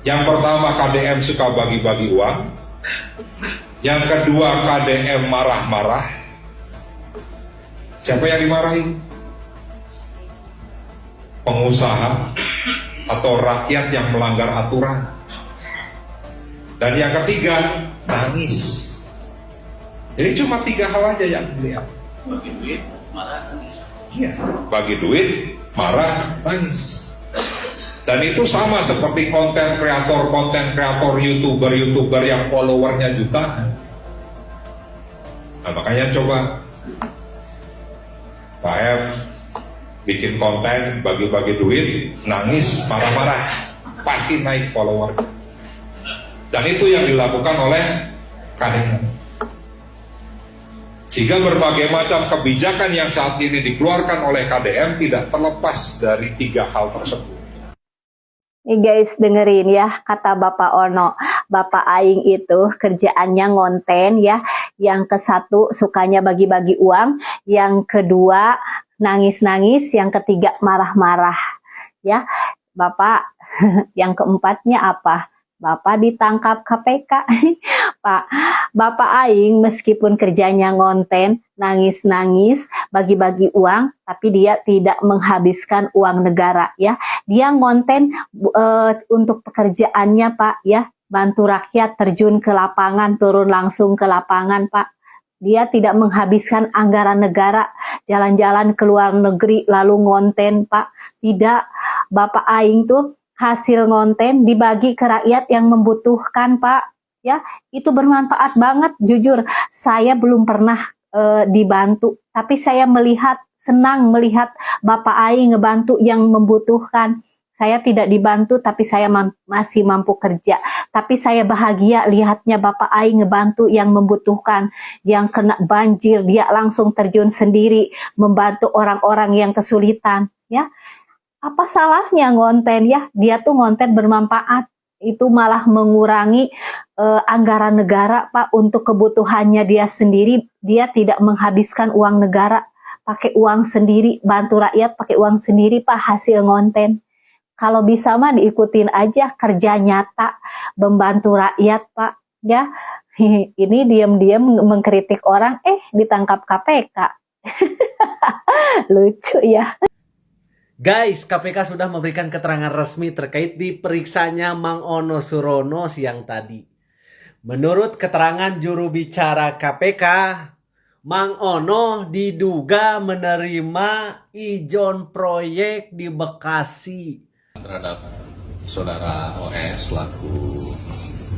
Yang pertama, KDM suka bagi-bagi uang. Yang kedua, KDM marah-marah. Siapa yang dimarahin? Pengusaha atau rakyat yang melanggar aturan. Dan yang ketiga, nangis. Jadi cuma 3 hal aja yang dilihat. Bagi duit, marah, nangis. Iya, bagi duit, marah, nangis. Dan itu sama seperti konten kreator, YouTuber yang followernya jutaan. Nah, makanya coba Pak F bikin konten bagi-bagi duit, nangis, marah-marah, pasti naik follower. Dan itu yang dilakukan oleh KDM. Sehingga berbagai macam kebijakan yang saat ini dikeluarkan oleh KDM tidak terlepas dari 3 hal tersebut. Nih guys, dengerin ya kata Bapak Ono. Bapak Aing itu kerjaannya ngonten ya. Yang ke-1 sukanya bagi-bagi uang. Yang kedua nangis-nangis. Yang ketiga marah-marah. Ya, Bapak yang keempatnya apa? Bapak ditangkap KPK. Pak, Bapak Aing meskipun kerjanya ngonten, nangis-nangis, bagi-bagi uang, tapi dia tidak menghabiskan uang negara ya. Dia ngonten untuk pekerjaannya Pak ya, bantu rakyat terjun ke lapangan, turun langsung ke lapangan Pak. Dia tidak menghabiskan anggaran negara, jalan-jalan ke luar negeri lalu ngonten Pak. Tidak, Bapak Aing tuh hasil ngonten dibagi ke rakyat yang membutuhkan Pak. Ya, itu bermanfaat banget. Jujur, saya belum pernah dibantu, tapi saya senang melihat Bapak Aing ngebantu yang membutuhkan. Saya tidak dibantu, tapi saya masih mampu kerja. Tapi saya bahagia lihatnya Bapak Aing ngebantu yang membutuhkan, yang kena banjir, dia langsung terjun sendiri membantu orang-orang yang kesulitan. Ya, apa salahnya ngonten ya? Dia tuh ngonten bermanfaat. Itu malah mengurangi anggaran negara Pak untuk kebutuhannya dia sendiri. Dia tidak menghabiskan uang negara, pakai uang sendiri, bantu rakyat pakai uang sendiri Pak hasil ngonten. Kalau bisa mah diikutin aja, kerja nyata membantu rakyat Pak ya. Ini diam-diam mengkritik orang, ditangkap KPK. Lucu ya. Guys, KPK sudah memberikan keterangan resmi terkait diperiksanya Mang Ono Surono siang tadi. Menurut keterangan juru bicara KPK, Mang Ono diduga menerima ijon proyek di Bekasi. Terhadap saudara OS selaku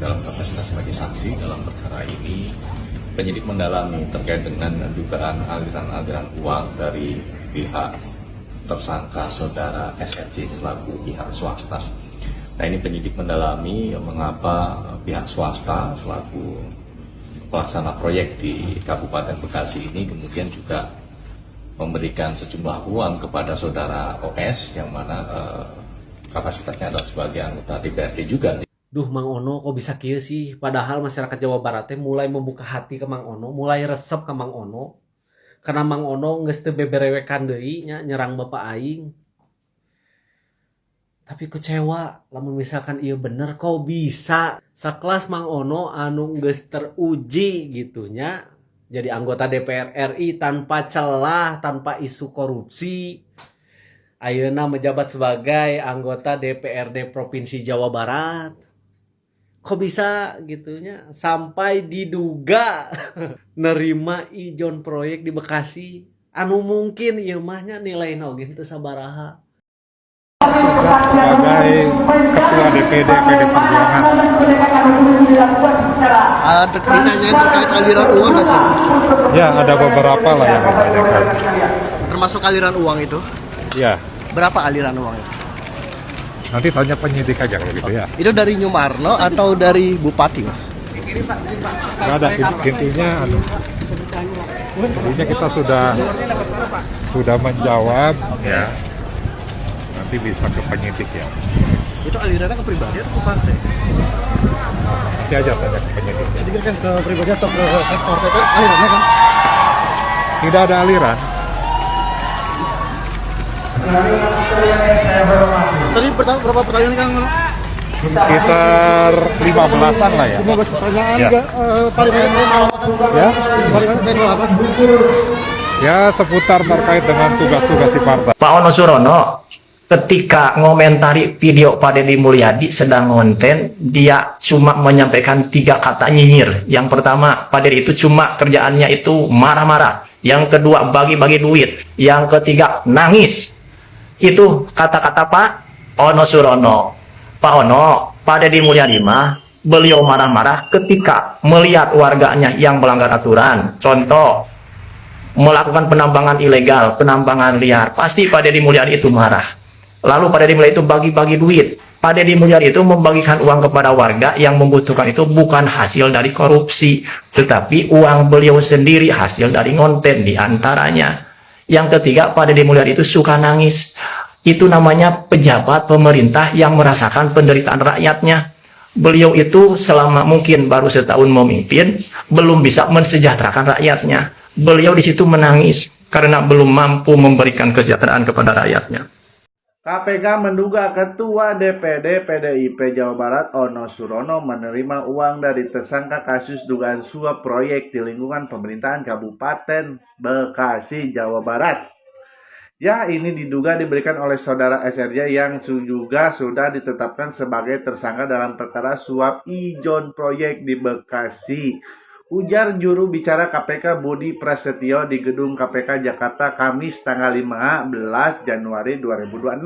dalam kapasitas sebagai saksi dalam perkara ini, penyidik mendalami terkait dengan dugaan aliran-aliran uang dari pihak tersangka saudara SRC selaku pihak swasta. Nah, ini penyidik mendalami mengapa pihak swasta selaku pelaksana proyek di Kabupaten Bekasi ini kemudian juga memberikan sejumlah uang kepada saudara OS yang mana kapasitasnya adalah sebagai anggota DPRD juga. Duh, Mang Ono kok bisa kieu sih? Padahal masyarakat Jawa Barat mulai membuka hati ke Mang Ono, mulai resep ke Mang Ono. Karena Mang Ono geus teu beberewekan deui nya nyerang Bapak Aing. Tapi kecewa lamun misalkan ieu bener kok bisa sakelas Mang Ono anu geus teruji gitunya jadi anggota DPR RI tanpa celah, tanpa isu korupsi. Ayeuna menjabat sebagai anggota DPRD Provinsi Jawa Barat. Kok bisa gitunya sampai diduga nerima ijon proyek di Bekasi. Anu mungkin ieu mahnya nilai oge teu sabaraha. Sebagai Ketua DPD PD Perjuangan. Ditanya terkait aliran uang nggak sih? Ya, ada beberapa lah yang ditanyakan. Termasuk aliran uang itu? Ya, Berapa aliran uangnya? nanti tanya penyidik aja kalau gitu ya. Itu dari Nyumarno atau dari Bupati? Nggak ada intinya kita sudah menjawab ya. Nanti bisa ke penyidik ya. Itu alirannya ke pribadi atau ke partai? Nanti aja tanya ke penyidik. Jadi kan ke pribadi atau ke partai kan alirannya kan? Tidak ada aliran. Tadi berapa pertanyaan Kang? Sekitar 15-an lah ya. Cuma gue pertanyaan Ya. paling banyak Ya, paling banyak dari apa? ya seputar terkait dengan tugas-tugas si partai. Pak Ono Surono ketika ngomentari video Pak Deddy Mulyadi sedang konten, dia cuma menyampaikan 3 kata nyinyir. Yang pertama, Pak Deddy itu cuma kerjaannya itu marah-marah. Yang kedua, bagi-bagi duit. Yang ketiga, nangis. Itu kata-kata Pak Ono Surono. Pak Ono, Pak Deddy Mulyadi mah beliau marah-marah ketika melihat warganya yang melanggar aturan. Contoh, melakukan penambangan ilegal, penambangan liar. Pasti Pak Deddy Mulyadi itu marah. Lalu Pak Deddy Mulyadi itu bagi-bagi duit. Pak Deddy Mulyadi itu membagikan uang kepada warga yang membutuhkan itu bukan hasil dari korupsi, tetapi uang beliau sendiri hasil dari ngonten diantaranya. Yang ketiga, Pak Deddy Mulyadi itu suka nangis. Itu namanya pejabat pemerintah yang merasakan penderitaan rakyatnya. Beliau itu selama mungkin baru setahun memimpin, belum bisa mensejahterakan rakyatnya. Beliau di situ menangis karena belum mampu memberikan kesejahteraan kepada rakyatnya. KPK menduga Ketua DPD PDIP Jawa Barat Ono Surono menerima uang dari tersangka kasus dugaan suap proyek di lingkungan pemerintahan Kabupaten Bekasi, Jawa Barat. Ya, ini diduga diberikan oleh saudara SRJ yang juga sudah ditetapkan sebagai tersangka dalam perkara suap ijon proyek di Bekasi. Ujar juru bicara KPK Budi Prasetyo di gedung KPK Jakarta Kamis tanggal 15 Januari 2026.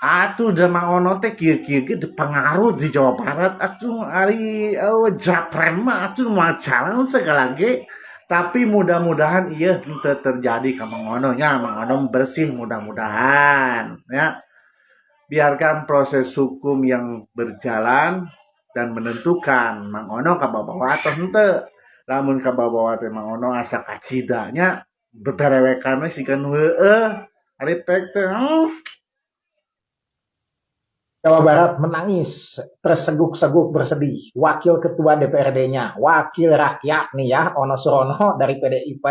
Atuh Mang Ono teh kieu-kieu ge pengaruh di Jawa Barat atuh ari japren mah atuh macalan segala ge. Tapi mudah-mudahan ieu henteu terjadi ka Mang Ono nya, Mang Ono bersih mudah-mudahan ya. Biarkan proses hukum yang berjalan dan menentukan Mang Ono kababawa atau henteu. Lamun kababawa teh Mang Ono asa kacidanya beberewekan we sikeun heueuh respect teh. Jawa Barat menangis, terseguk-seguk bersedih. Wakil Ketua DPRD-nya, wakil rakyat nih ya, Ono Surono dari PDIP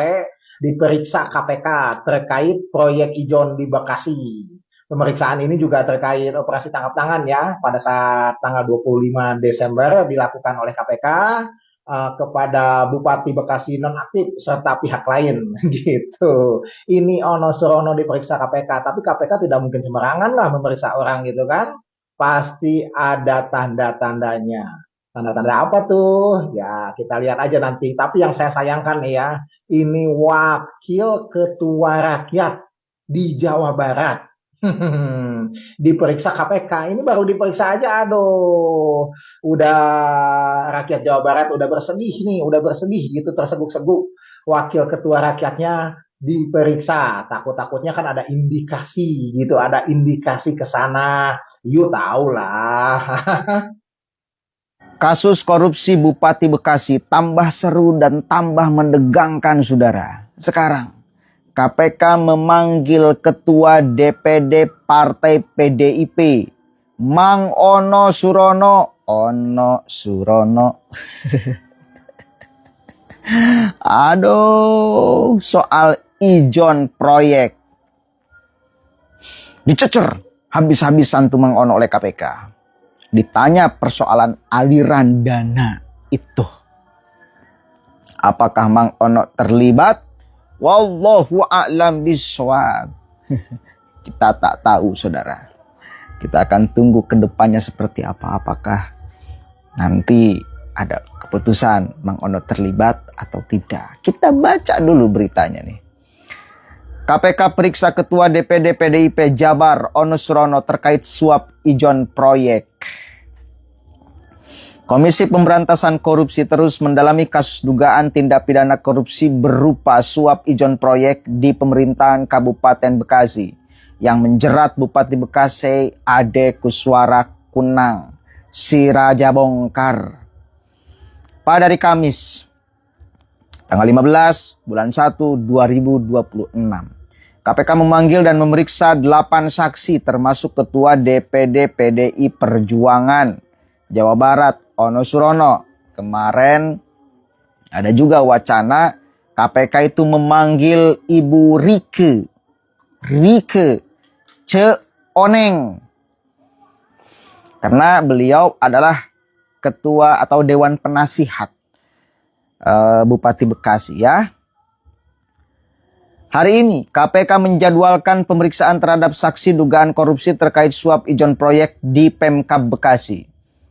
diperiksa KPK terkait proyek ijon di Bekasi. Pemeriksaan ini juga terkait operasi tangkap tangan ya, pada saat tanggal 25 Desember dilakukan oleh KPK kepada Bupati Bekasi nonaktif serta pihak lain gitu. Ini Ono Surono diperiksa KPK, tapi KPK tidak mungkin sembarangan lah memeriksa orang gitu kan. Pasti ada tanda-tandanya. Tanda-tanda apa tuh? Ya, kita lihat aja nanti. Tapi yang saya sayangkan nih ya, ini wakil ketua rakyat di Jawa Barat. Diperiksa KPK. Ini baru diperiksa aja, aduh. Udah rakyat Jawa Barat udah bersedih nih, udah bersedih gitu, terseguk-seguk. Wakil ketua rakyatnya diperiksa. Takut-takutnya kan ada indikasi gitu, ada indikasi ke sana. You tahu lah. Kasus korupsi Bupati Bekasi tambah seru dan tambah mendegangkan, saudara. Sekarang, KPK memanggil Ketua DPD Partai PDIP, Mang Ono Surono. Ono Surono. Aduh, soal ijon proyek. Dicecer habis-habisan tuh Mang Ono oleh KPK. Ditanya persoalan aliran dana itu. Apakah Mang Ono terlibat? Wallahu a'lam bishawab. Kita tak tahu, saudara. Kita akan tunggu ke depannya seperti apa. Apakah nanti ada keputusan Mang Ono terlibat atau tidak. Kita baca dulu beritanya nih. KPK periksa Ketua DPD PDIP Jabar Ono Surono terkait suap ijon proyek. Komisi Pemberantasan Korupsi terus mendalami kasus dugaan tindak pidana korupsi berupa suap ijon proyek di pemerintahan Kabupaten Bekasi yang menjerat Bupati Bekasi Ade Kuswara Kunang si Raja Bongkar. Pada hari Kamis tanggal 15 bulan 1 2026. KPK memanggil dan memeriksa 8 saksi termasuk Ketua DPD PDI Perjuangan Jawa Barat Ono Surono. Kemarin ada juga wacana KPK itu memanggil Ibu Rike Ce Oneng. karena beliau adalah ketua atau dewan penasihat Bupati Bekasi ya. Hari ini KPK menjadwalkan pemeriksaan terhadap saksi dugaan korupsi terkait suap ijon proyek di Pemkab Bekasi.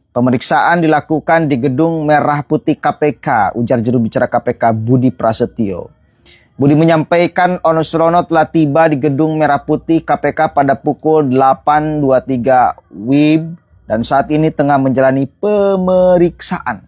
Pemeriksaan dilakukan di Gedung Merah Putih KPK, ujar juru bicara KPK Budi Prasetyo. Budi menyampaikan Ono Surono telah tiba di Gedung Merah Putih KPK pada pukul 8.23 WIB dan saat ini tengah menjalani pemeriksaan.